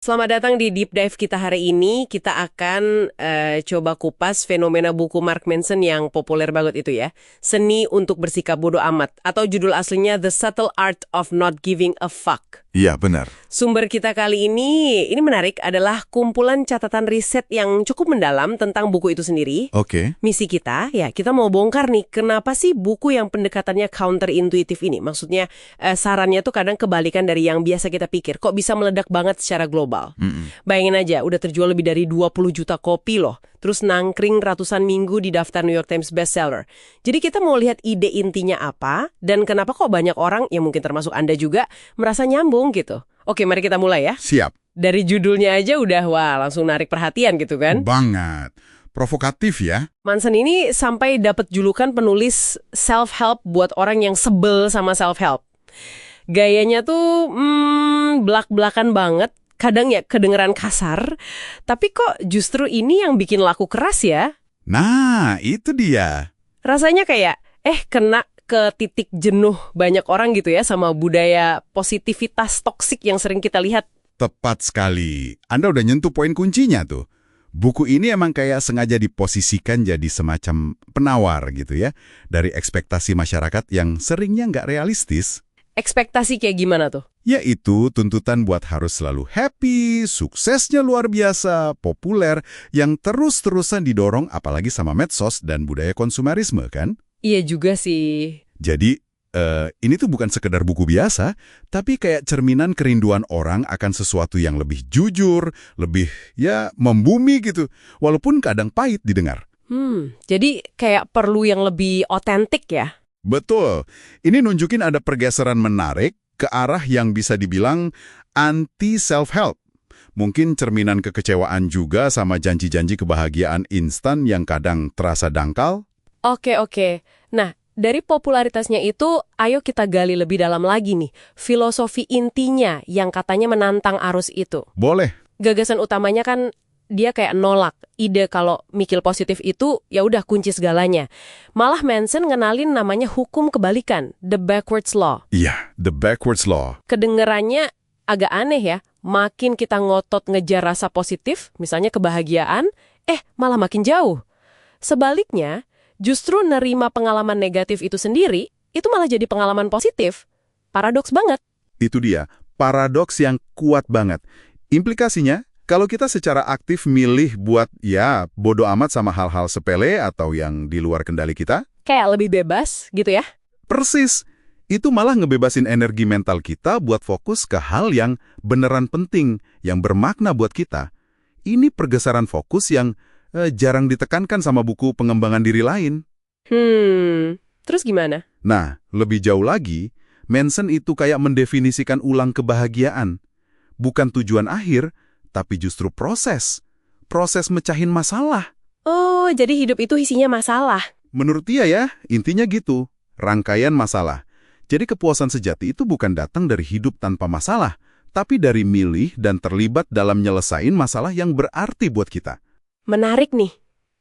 Selamat datang di Deep Dive kita hari ini. Kita akan coba kupas fenomena buku Mark Manson yang populer banget itu ya. Seni untuk bersikap bodoh amat. Atau judul aslinya The Subtle Art of Not Giving a Fuck. Iya, benar. Sumber kita kali ini menarik, adalah kumpulan catatan riset yang cukup mendalam tentang buku itu sendiri. Oke. Misi kita, ya kita mau bongkar nih, kenapa sih buku yang pendekatannya counterintuitif ini? Maksudnya sarannya tuh kadang kebalikan dari yang biasa kita pikir. Kok bisa meledak banget secara global? Bayangin aja, udah terjual lebih dari 20 juta kopi loh. Terus nangkring ratusan minggu di daftar New York Times bestseller. Jadi kita mau lihat ide intinya apa, dan kenapa kok banyak orang, yang mungkin termasuk Anda juga, merasa nyambung gitu. Oke, mari kita mulai ya. Siap. Dari judulnya aja udah, wah langsung narik perhatian gitu kan. Banget. Provokatif ya. Manson ini sampai dapat julukan penulis self-help buat orang yang sebel sama self-help. Gayanya tuh belak-belakan banget. Kadang ya kedengeran kasar, tapi kok justru ini yang bikin laku keras ya? Nah, itu dia. Rasanya kayak, kena ke titik jenuh banyak orang gitu ya sama budaya positivitas toksik yang sering kita lihat. Tepat sekali. Anda udah nyentuh poin kuncinya tuh. Buku ini emang kayak sengaja diposisikan jadi semacam penawar gitu ya, dari ekspektasi masyarakat yang seringnya nggak realistis. Ekspektasi kayak gimana tuh? Yaitu tuntutan buat harus selalu happy, suksesnya luar biasa, populer, yang terus-terusan didorong apalagi sama medsos dan budaya konsumerisme kan? Iya juga sih. Jadi, ini tuh bukan sekedar buku biasa, tapi kayak cerminan kerinduan orang akan sesuatu yang lebih jujur, lebih, membumi gitu, walaupun kadang pahit didengar. Jadi kayak perlu yang lebih otentik ya? Betul. Ini nunjukin ada pergeseran menarik ke arah yang bisa dibilang anti-self-help. Mungkin cerminan kekecewaan juga sama janji-janji kebahagiaan instan yang kadang terasa dangkal. Oke. Nah, dari popularitasnya itu, ayo kita gali lebih dalam lagi nih. Filosofi intinya yang katanya menantang arus itu. Boleh. Gagasan utamanya kan dia kayak nolak ide kalau mikir positif itu ya udah kunci segalanya. Malah Manson ngenalin namanya hukum kebalikan, the backwards law. Iya, the backwards law. Kedengerannya agak aneh ya. Makin kita ngotot ngejar rasa positif, misalnya kebahagiaan, malah makin jauh. Sebaliknya, justru nerima pengalaman negatif itu sendiri, itu malah jadi pengalaman positif. Paradoks banget. Itu dia, paradoks yang kuat banget. Implikasinya, kalau kita secara aktif milih buat, bodo amat sama hal-hal sepele atau yang di luar kendali kita. Kayak lebih bebas gitu ya? Persis. Itu malah ngebebasin energi mental kita buat fokus ke hal yang beneran penting, yang bermakna buat kita. Ini pergeseran fokus yang jarang ditekankan sama buku pengembangan diri lain. Terus gimana? Nah, lebih jauh lagi, Manson itu kayak mendefinisikan ulang kebahagiaan. Bukan tujuan akhir, tapi justru proses. Proses mecahin masalah. Oh, jadi hidup itu isinya masalah. Menurut dia ya, intinya gitu. Rangkaian masalah. Jadi kepuasan sejati itu bukan datang dari hidup tanpa masalah, tapi dari milih dan terlibat dalam nyelesain masalah yang berarti buat kita. Menarik nih.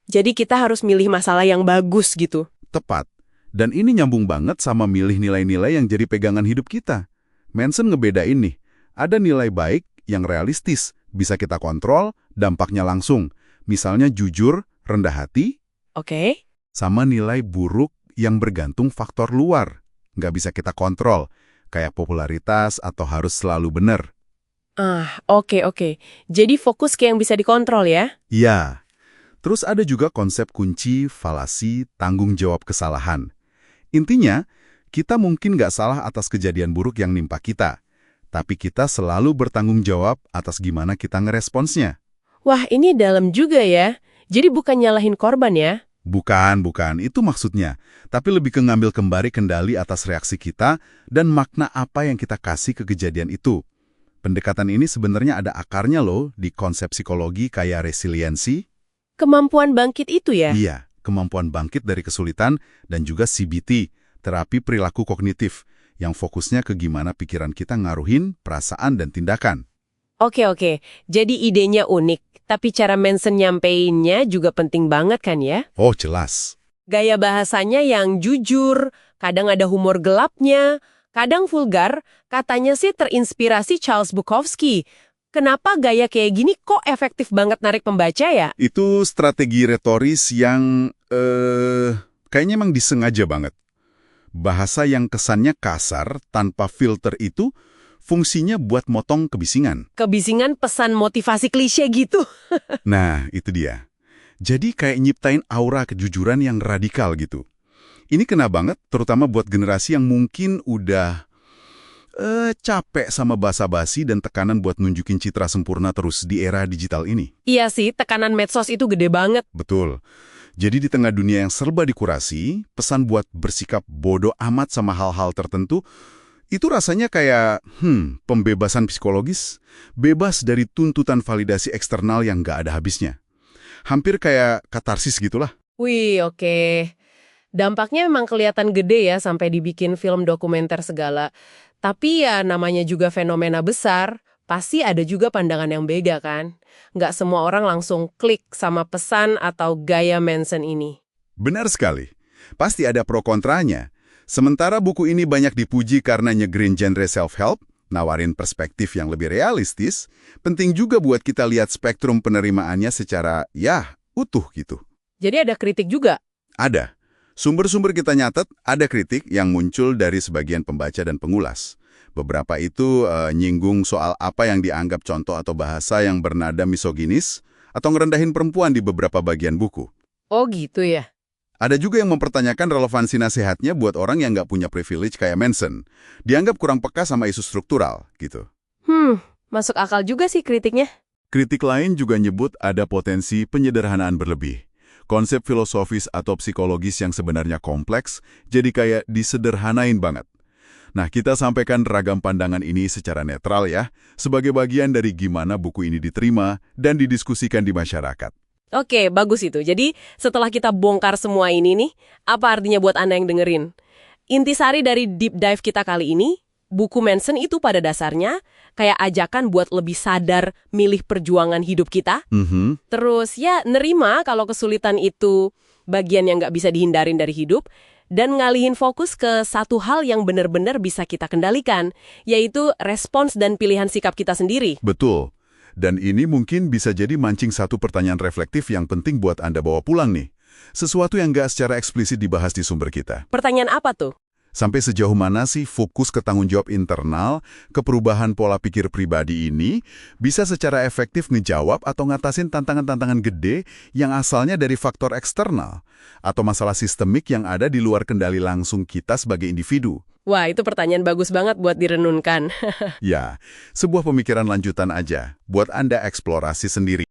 Jadi kita harus milih masalah yang bagus gitu. Tepat. Dan ini nyambung banget sama milih nilai-nilai yang jadi pegangan hidup kita. Manson ngebedain nih. Ada nilai baik yang realistis, bisa kita kontrol, dampaknya langsung. Misalnya jujur, rendah hati. Oke. Sama nilai buruk yang bergantung faktor luar. Nggak bisa kita kontrol, kayak popularitas atau harus selalu benar. Oke. Jadi fokus ke yang bisa dikontrol ya? Iya. Terus ada juga konsep kunci, falasi, tanggung jawab kesalahan. Intinya, kita mungkin nggak salah atas kejadian buruk yang nimpa kita. Tapi kita selalu bertanggung jawab atas gimana kita ngeresponsnya. Wah, ini dalam juga ya. Jadi bukan nyalahin korban ya? Bukan. Itu maksudnya. Tapi lebih ke ngambil kembali kendali atas reaksi kita dan makna apa yang kita kasih ke kejadian itu. Pendekatan ini sebenarnya ada akarnya loh di konsep psikologi kayak resiliensi. Kemampuan bangkit itu ya? Iya, kemampuan bangkit dari kesulitan dan juga CBT, terapi perilaku kognitif, yang fokusnya ke gimana pikiran kita ngaruhin perasaan dan tindakan. Oke. Jadi idenya unik, tapi cara Manson nyampeinnya juga penting banget kan ya? Oh, jelas. Gaya bahasanya yang jujur, kadang ada humor gelapnya, kadang vulgar, katanya sih terinspirasi Charles Bukowski. kenapa gaya kayak gini kok efektif banget narik pembaca ya? Itu strategi retoris yang kayaknya emang disengaja banget. Bahasa yang kesannya kasar tanpa filter itu fungsinya buat motong kebisingan. Kebisingan pesan motivasi klise gitu. Nah, itu dia. Jadi kayak nyiptain aura kejujuran yang radikal gitu. Ini kena banget, terutama buat generasi yang mungkin udah capek sama basa-basi dan tekanan buat nunjukin citra sempurna terus di era digital ini. Iya sih, tekanan medsos itu gede banget. Betul. Jadi di tengah dunia yang serba dikurasi, pesan buat bersikap bodoh amat sama hal-hal tertentu, itu rasanya kayak, pembebasan psikologis, bebas dari tuntutan validasi eksternal yang nggak ada habisnya. Hampir kayak katarsis gitulah. Wih, oke. Dampaknya memang kelihatan gede ya sampai dibikin film dokumenter segala. Tapi ya namanya juga fenomena besar, pasti ada juga pandangan yang beda kan? Nggak semua orang langsung klik sama pesan atau gaya Manson ini. Benar sekali. Pasti ada pro kontranya. Sementara buku ini banyak dipuji karena nyegerin genre self-help, nawarin perspektif yang lebih realistis, penting juga buat kita lihat spektrum penerimaannya secara, utuh gitu. Jadi ada kritik juga? Ada. Sumber-sumber kita nyatet, ada kritik yang muncul dari sebagian pembaca dan pengulas. Beberapa itu nyinggung soal apa yang dianggap contoh atau bahasa yang bernada misoginis atau ngerendahin perempuan di beberapa bagian buku. Oh gitu ya? Ada juga yang mempertanyakan relevansi nasihatnya buat orang yang nggak punya privilege kayak Manson. Dianggap kurang peka sama isu struktural, gitu. Masuk akal juga sih kritiknya. Kritik lain juga nyebut ada potensi penyederhanaan berlebih. Konsep filosofis atau psikologis yang sebenarnya kompleks, jadi kayak disederhanain banget. Nah, kita sampaikan ragam pandangan ini secara netral ya, sebagai bagian dari gimana buku ini diterima dan didiskusikan di masyarakat. Oke, bagus itu. Jadi, setelah kita bongkar semua ini nih, apa artinya buat Anda yang dengerin? Intisari dari deep dive kita kali ini, buku Manson itu pada dasarnya kayak ajakan buat lebih sadar milih perjuangan hidup kita. Terus ya nerima kalau kesulitan itu bagian yang nggak bisa dihindarin dari hidup. Dan ngalihin fokus ke satu hal yang benar-benar bisa kita kendalikan, yaitu respons dan pilihan sikap kita sendiri. Betul. Dan ini mungkin bisa jadi mancing satu pertanyaan reflektif yang penting buat Anda bawa pulang nih. Sesuatu yang nggak secara eksplisit dibahas di sumber kita. Pertanyaan apa tuh? Sampai sejauh mana sih fokus ke tanggung jawab internal, ke perubahan pola pikir pribadi ini, bisa secara efektif ngejawab atau ngatasin tantangan-tantangan gede yang asalnya dari faktor eksternal, atau masalah sistemik yang ada di luar kendali langsung kita sebagai individu? Wah, itu pertanyaan bagus banget buat direnunkan. Ya, sebuah pemikiran lanjutan aja, buat Anda eksplorasi sendiri.